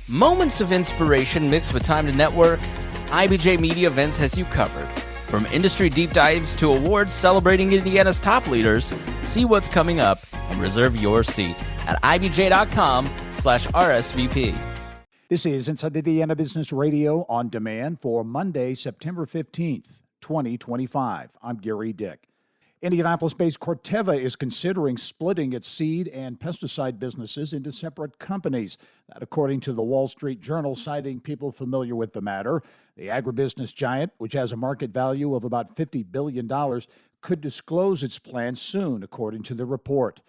Moments of inspiration mixed with time to network, IBJ Media Events has you covered. From industry deep dives to awards celebrating Indiana's top leaders, see what's coming up and reserve your seat at ibj.com/RSVP. This is Inside Indiana Business Radio on demand for Monday, September 15th, 2025. I'm Gary Dick. Indianapolis-based Corteva is considering splitting its seed and pesticide businesses into separate companies. That, according to the Wall Street Journal, citing people familiar with the matter. The agribusiness giant, which has a market value of about $50 billion, could disclose its plans soon, according to the report.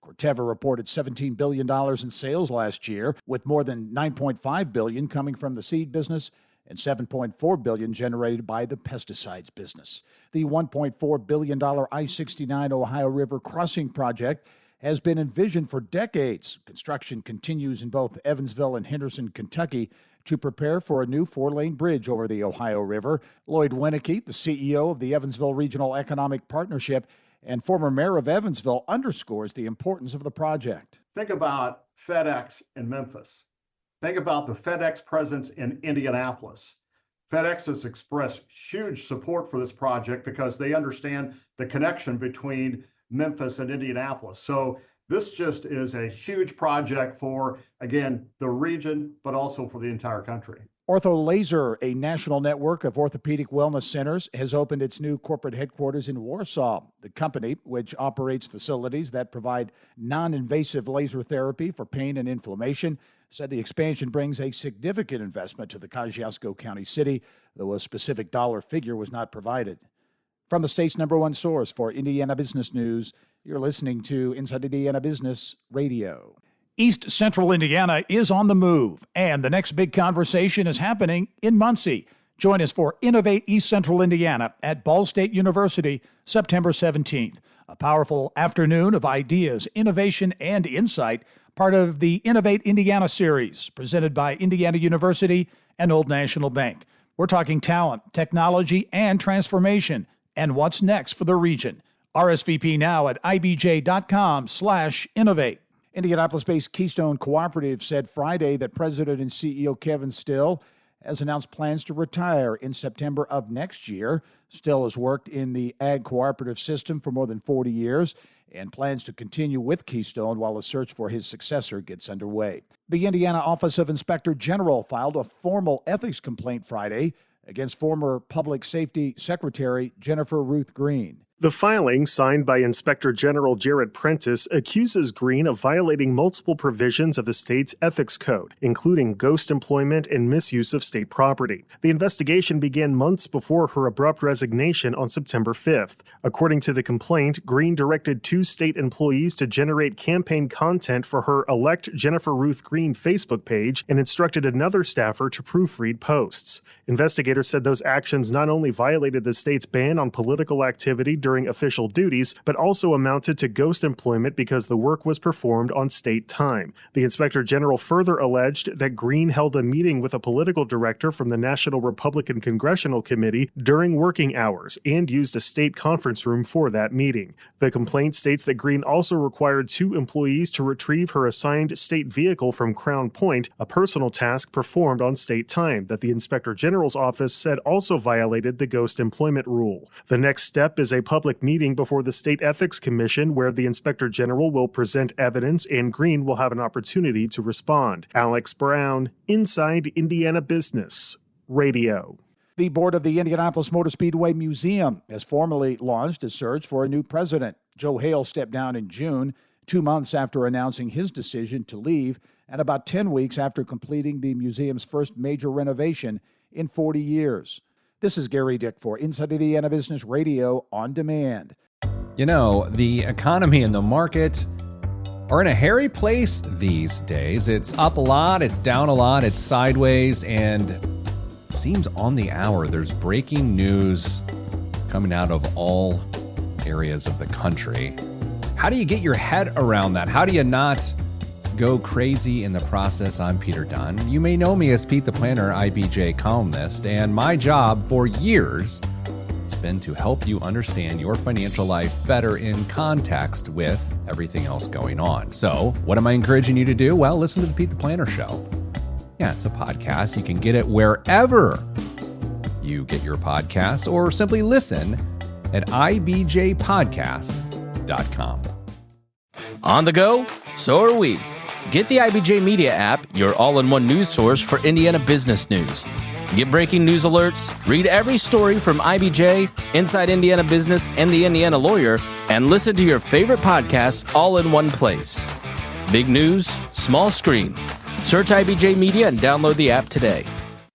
Corteva reported $17 billion in sales last year, with more than $9.5 billion coming from the seed business and $7.4 billion generated by the pesticides business. The $1.4 billion I-69 Ohio River crossing project has been envisioned for decades. Construction continues in both Evansville and Henderson, Kentucky, to prepare for a new four-lane bridge over the Ohio River. Lloyd Winnicky, the CEO of the Evansville Regional Economic Partnership and former mayor of Evansville, underscores the importance of the project. Think about FedEx in Memphis. Think about the FedEx presence in Indianapolis. FedEx has expressed huge support for this project because they understand the connection between Memphis and Indianapolis. So this just is a huge project for, again, the region, but also for the entire country. Ortho Laser, a national network of orthopedic wellness centers, has opened its new corporate headquarters in Warsaw. The company, which operates facilities that provide non-invasive laser therapy for pain and inflammation, said the expansion brings a significant investment to the Kosciuszko County city, though a specific dollar figure was not provided. From the state's #1 source for Indiana business news, you're listening to Inside Indiana Business Radio. East Central Indiana is on the move, and the next big conversation is happening in Muncie. Join us for Innovate East Central Indiana at Ball State University, September 17th. A powerful afternoon of ideas, innovation, and insight, part of the Innovate Indiana series, presented by Indiana University and Old National Bank. We're talking talent, technology, and transformation, and what's next for the region. RSVP now at ibj.com/innovate. Indianapolis-based Keystone Cooperative said Friday that President and CEO Kevin Still has announced plans to retire in September of next year. Still has worked in the ag cooperative system for more than 40 years and plans to continue with Keystone while a search for his successor gets underway. The Indiana Office of Inspector General filed a formal ethics complaint Friday against former Public Safety Secretary Jennifer Ruth Green. The filing, signed by Inspector General Jared Prentice, accuses Green of violating multiple provisions of the state's ethics code, including ghost employment and misuse of state property. The investigation began months before her abrupt resignation on September 5th. According to the complaint, Green directed 2 state employees to generate campaign content for her Elect Jennifer Ruth Green Facebook page and instructed another staffer to proofread posts. Investigators said those actions not only violated the state's ban on political activity during official duties, but also amounted to ghost employment because the work was performed on state time. The Inspector General further alleged that Green held a meeting with a political director from the National Republican Congressional Committee during working hours and used a state conference room for that meeting. The complaint states that Green also required 2 employees to retrieve her assigned state vehicle from Crown Point, a personal task performed on state time that the Inspector General's office said also violated the ghost employment rule. The next step is a public meeting before the State Ethics Commission where the Inspector General will present evidence and Green will have an opportunity to respond. Alex Brown, Inside Indiana Business Radio. The board of the Indianapolis Motor Speedway Museum has formally launched a search for a new president. Joe Hale stepped down in June, 2 months after announcing his decision to leave, and about 10 weeks after completing the museum's first major renovation in 40 years. This is Gary Dick for Inside Indiana Business Radio on demand. You know, the economy and the market are in a hairy place these days. It's up a lot, it's down a lot, it's sideways, and it seems on the hour there's breaking news coming out of all areas of the country. How do you get your head around that? How do you not go crazy in the process? I'm Peter Dunn. You may know me as Pete the Planner, IBJ columnist, and my job for years has been to help you understand your financial life better in context with everything else going on. So, what am I encouraging you to do? Well, listen to the Pete the Planner Show. Yeah, it's a podcast. You can get it wherever you get your podcasts, or simply listen at ibjpodcasts.com. On the go? So are we. Get the IBJ Media app, your all-in-one news source for Indiana business news. Get breaking news alerts, read every story from IBJ, Inside Indiana Business, and the Indiana Lawyer, and listen to your favorite podcasts all in one place. Big news, small screen. Search IBJ Media and download the app today.